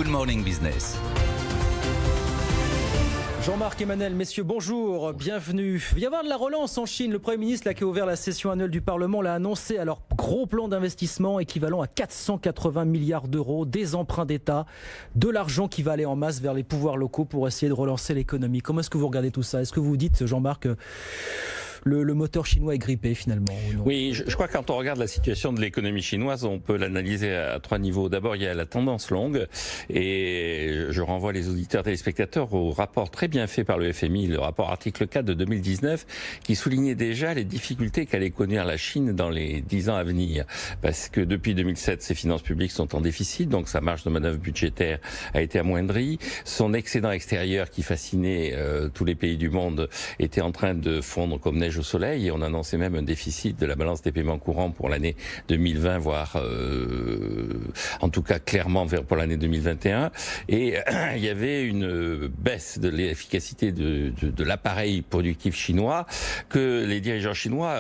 Morning Business. Jean-Marc, Emmanuel, messieurs, bonjour, bienvenue. Il va y avoir de la relance en Chine. Le Premier ministre qui a ouvert la session annuelle du Parlement l'a annoncé. Alors, gros plan d'investissement équivalent à 480 milliards d'euros, des emprunts d'État, de l'argent qui va aller en masse vers les pouvoirs locaux pour essayer de relancer l'économie. Comment est-ce que vous regardez tout ça? Est-ce que vous vous dites, Jean-Marc, le moteur chinois est grippé finalement ou non? Oui, je crois que quand on regarde la situation de l'économie chinoise, on peut l'analyser à trois niveaux. D'abord, il y a la tendance longue, et je renvoie les auditeurs téléspectateurs au rapport très bien fait par le FMI, le rapport article 4 de 2019, qui soulignait déjà les difficultés qu'allait connaître la Chine dans les 10 ans à venir. Parce que depuis 2007, ses finances publiques sont en déficit, donc sa marge de manœuvre budgétaire a été amoindrie. Son excédent extérieur qui fascinait tous les pays du monde était en train de fondre comme neige au soleil, et on annonçait même un déficit de la balance des paiements courants pour l'année 2020, voire en tout cas clairement pour l'année 2021. Et il y avait une baisse de l'efficacité de l'appareil productif chinois que les dirigeants chinois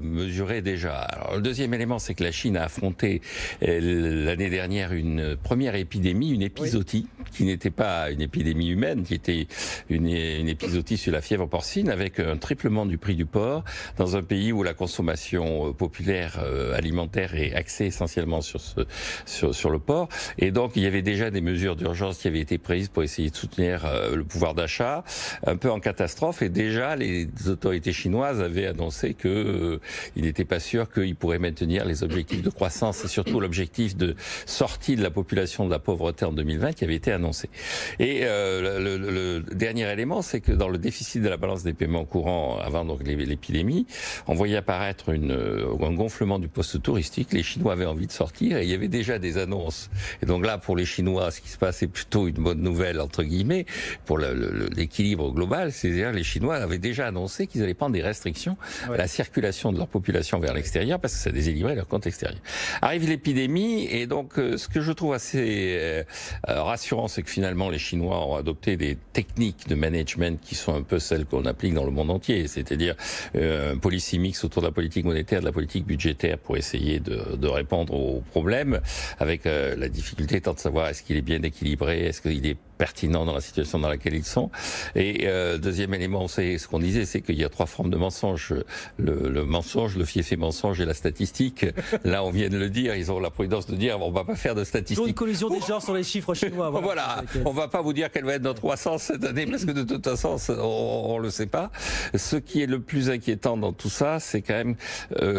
mesuraient déjà. Alors, le deuxième élément, c'est que la Chine a affronté l'année dernière une première épidémie, une épizootie, qui n'était pas une épidémie humaine, qui était une épizootie sur la fièvre porcine, avec un triplement du prix du porc, dans un pays où la consommation populaire alimentaire est axée essentiellement sur le porc. Et donc, il y avait déjà des mesures d'urgence qui avaient été prises pour essayer de soutenir le pouvoir d'achat, un peu en catastrophe. Et déjà, les autorités chinoises avaient annoncé qu'il n'était pas sûr qu'ils pourraient maintenir les objectifs de croissance et surtout l'objectif de sortie de la population de la pauvreté en 2020 qui avait été annoncé. Et le dernier élément, c'est que dans le déficit de la balance des paiements courants avant donc l'épidémie, on voyait apparaître un gonflement du poste touristique. Les Chinois avaient envie de sortir et il y avait déjà des annonces. Et donc là, pour les Chinois, ce qui se passe est plutôt une bonne nouvelle, entre guillemets, pour l'équilibre global. C'est-à-dire les Chinois avaient déjà annoncé qu'ils allaient prendre des restrictions à la circulation de leur population vers l'extérieur parce que ça déséquilibrait leur compte extérieur. Arrive l'épidémie et donc ce que je trouve assez rassurant, c'est que finalement les Chinois ont adopté des techniques de management qui sont un peu celles qu'on applique dans le monde entier, c'est-à-dire un policy mix autour de la politique monétaire, de la politique budgétaire pour essayer de répondre aux problèmes, avec la difficulté étant de savoir est-ce qu'il est bien équilibré, est-ce qu'il est pertinent dans la situation dans laquelle ils sont. Et deuxième élément, c'est ce qu'on disait, c'est qu'il y a trois formes de mensonges. Le mensonge, le fiefé mensonge et la statistique. Là, on vient de le dire, ils ont la prudence de dire on va pas faire de statistiques. Une collusion des genres sur les chiffres chinois. Voilà, on va pas vous dire quelle va être notre croissance cette année parce que de toute façon, on le sait pas. Ce qui est le plus inquiétant dans tout ça, c'est quand même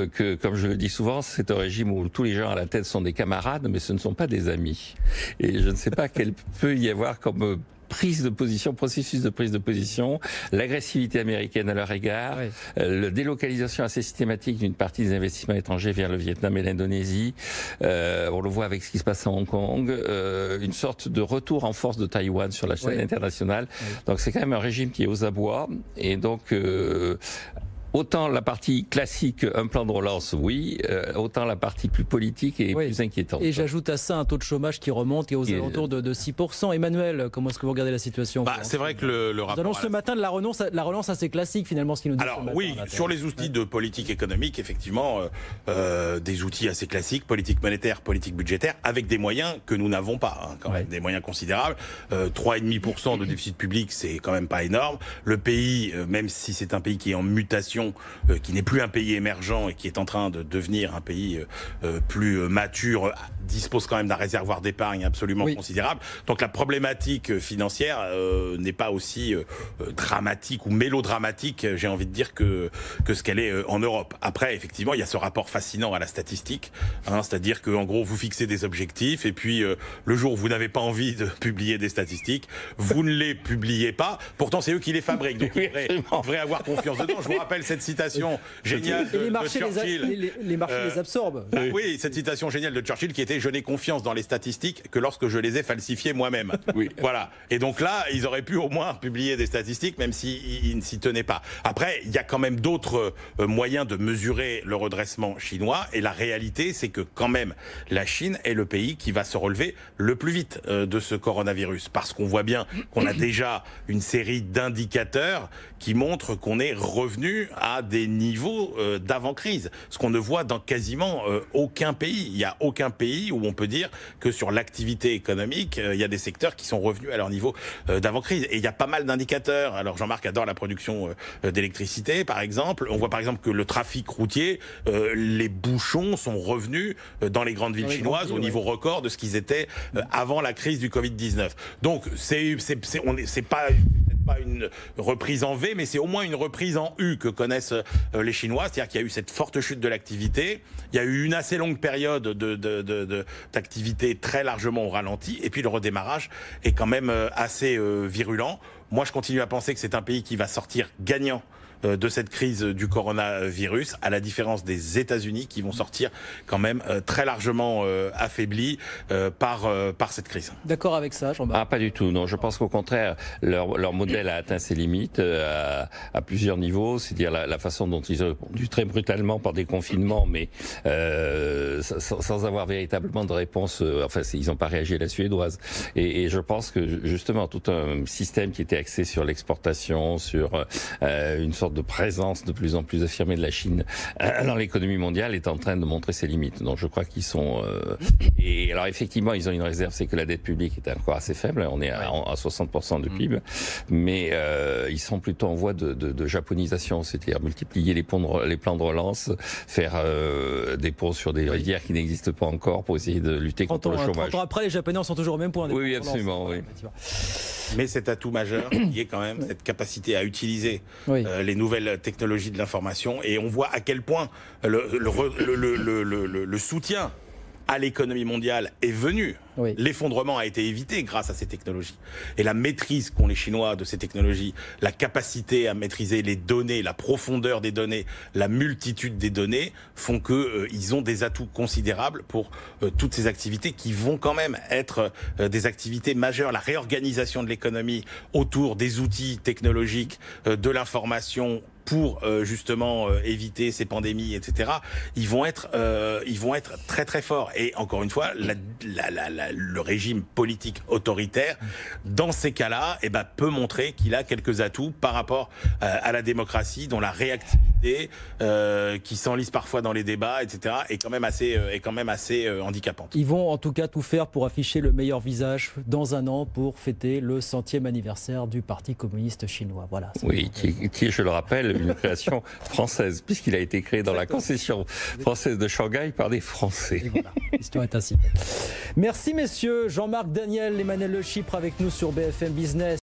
que, comme je le dis souvent, c'est un régime où tous les gens à la tête sont des camarades, mais ce ne sont pas des amis. Et je ne sais pas quel peut y avoir comme prise de position, processus de prise de position, l'agressivité américaine à leur égard, la délocalisation assez systématique d'une partie des investissements étrangers vers le Vietnam et l'Indonésie, on le voit avec ce qui se passe à Hong Kong, une sorte de retour en force de Taïwan sur la scène internationale. Donc c'est quand même un régime qui est aux abois, et donc autant la partie classique, un plan de relance, oui, autant la partie plus politique est plus inquiétante. Et j'ajoute à ça un taux de chômage qui remonte et aux alentours de 6%. Emmanuel, comment est-ce que vous regardez la situation? C'est vrai que le rapport... Vous annoncez ce matin de la relance assez classique finalement, ce qui nous dit. Alors oui, sur les outils de politique économique, effectivement, des outils assez classiques, politique monétaire, politique budgétaire, avec des moyens que nous n'avons pas, quand même, des moyens considérables. 3,5% de déficit public, c'est quand même pas énorme. Le pays, même si c'est un pays qui est en mutation, qui n'est plus un pays émergent et qui est en train de devenir un pays plus mature, dispose quand même d'un réservoir d'épargne absolument considérable. Donc la problématique financière n'est pas aussi dramatique ou mélodramatique, j'ai envie de dire, que ce qu'elle est en Europe. Après, effectivement, il y a ce rapport fascinant à la statistique, c'est-à-dire qu'en gros, vous fixez des objectifs et puis le jour où vous n'avez pas envie de publier des statistiques, vous ne les publiez pas. Pourtant, c'est eux qui les fabriquent. Donc, il faudrait avoir confiance dedans. Je vous rappelle cette citation géniale de Churchill. Les marchés les absorbent. Oui, cette citation géniale de Churchill qui était « Je n'ai confiance dans les statistiques que lorsque je les ai falsifiées moi-même ». Voilà. Et donc là, ils auraient pu au moins publier des statistiques, même s'ils ne s'y tenaient pas. Après, il y a quand même d'autres moyens de mesurer le redressement chinois. Et la réalité, c'est que quand même, la Chine est le pays qui va se relever le plus vite de ce coronavirus. Parce qu'on voit bien qu'on a déjà une série d'indicateurs qui montrent qu'on est revenu à des niveaux d'avant-crise, ce qu'on ne voit dans quasiment aucun pays. Il n'y a aucun pays où on peut dire que sur l'activité économique, il y a des secteurs qui sont revenus à leur niveau d'avant-crise. Et il y a pas mal d'indicateurs. Alors Jean-Marc adore la production d'électricité, par exemple. On voit par exemple que le trafic routier, les bouchons sont revenus dans les grandes villes chinoises au niveau record de ce qu'ils étaient avant la crise du Covid-19. Donc c'est pas une reprise en V, mais c'est au moins une reprise en U que connaissent les Chinois. C'est-à-dire qu'il y a eu cette forte chute de l'activité, il y a eu une assez longue période d'activité très largement au ralenti, et puis le redémarrage est quand même assez virulent. Moi, je continue à penser que c'est un pays qui va sortir gagnant de cette crise du coronavirus, à la différence des États-Unis qui vont sortir quand même très largement affaiblis par cette crise. D'accord avec ça, Jean-Marc? Pas du tout. Non, je pense qu'au contraire, leur modèle a atteint ses limites à plusieurs niveaux. C'est-à-dire la façon dont ils ont répondu très brutalement par des confinements, mais sans avoir véritablement de réponse. Enfin, ils n'ont pas réagi à la suédoise. Et je pense que justement tout un système qui était axé sur l'exportation, sur une sorte de présence de plus en plus affirmée de la Chine dans l'économie mondiale est en train de montrer ses limites. Donc je crois qu'ils sont... Et alors effectivement, ils ont une réserve, c'est que la dette publique est encore assez faible. On est à 60% de PIB. Mais ils sont plutôt en voie de japonisation, c'est-à-dire multiplier les plans de relance, faire des ponts sur des rivières qui n'existent pas encore pour essayer de lutter contre le chômage. 30 ans après, les Japonais en sont toujours au même point. Oui, absolument. Oui. Mais cet atout majeur qui est quand même cette capacité à utiliser les nouvelles technologies de l'information, et on voit à quel point le soutien à l'économie mondiale est venu. L'effondrement a été évité grâce à ces technologies. Et la maîtrise qu'ont les Chinois de ces technologies, la capacité à maîtriser les données, la profondeur des données, la multitude des données, font qu'ils ont des atouts considérables pour toutes ces activités qui vont quand même être des activités majeures. La réorganisation de l'économie autour des outils technologiques, de l'information, pour justement éviter ces pandémies, etc. Ils vont être très très forts. Et encore une fois, le régime politique autoritaire, dans ces cas-là, peut montrer qu'il a quelques atouts par rapport à la démocratie, dont la réactivité, qui s'enlise parfois dans les débats, etc., est quand même assez handicapante. Ils vont en tout cas tout faire pour afficher le meilleur visage dans un an pour fêter le 100e anniversaire du Parti communiste chinois. Voilà. Oui, qui est, je le rappelle, une création française, puisqu'il a été créé dans la concession française de Shanghai par des Français. Et voilà, l'histoire est ainsi. Merci messieurs, Jean-Marc Daniel, Emmanuel Le Chypre avec nous sur BFM Business.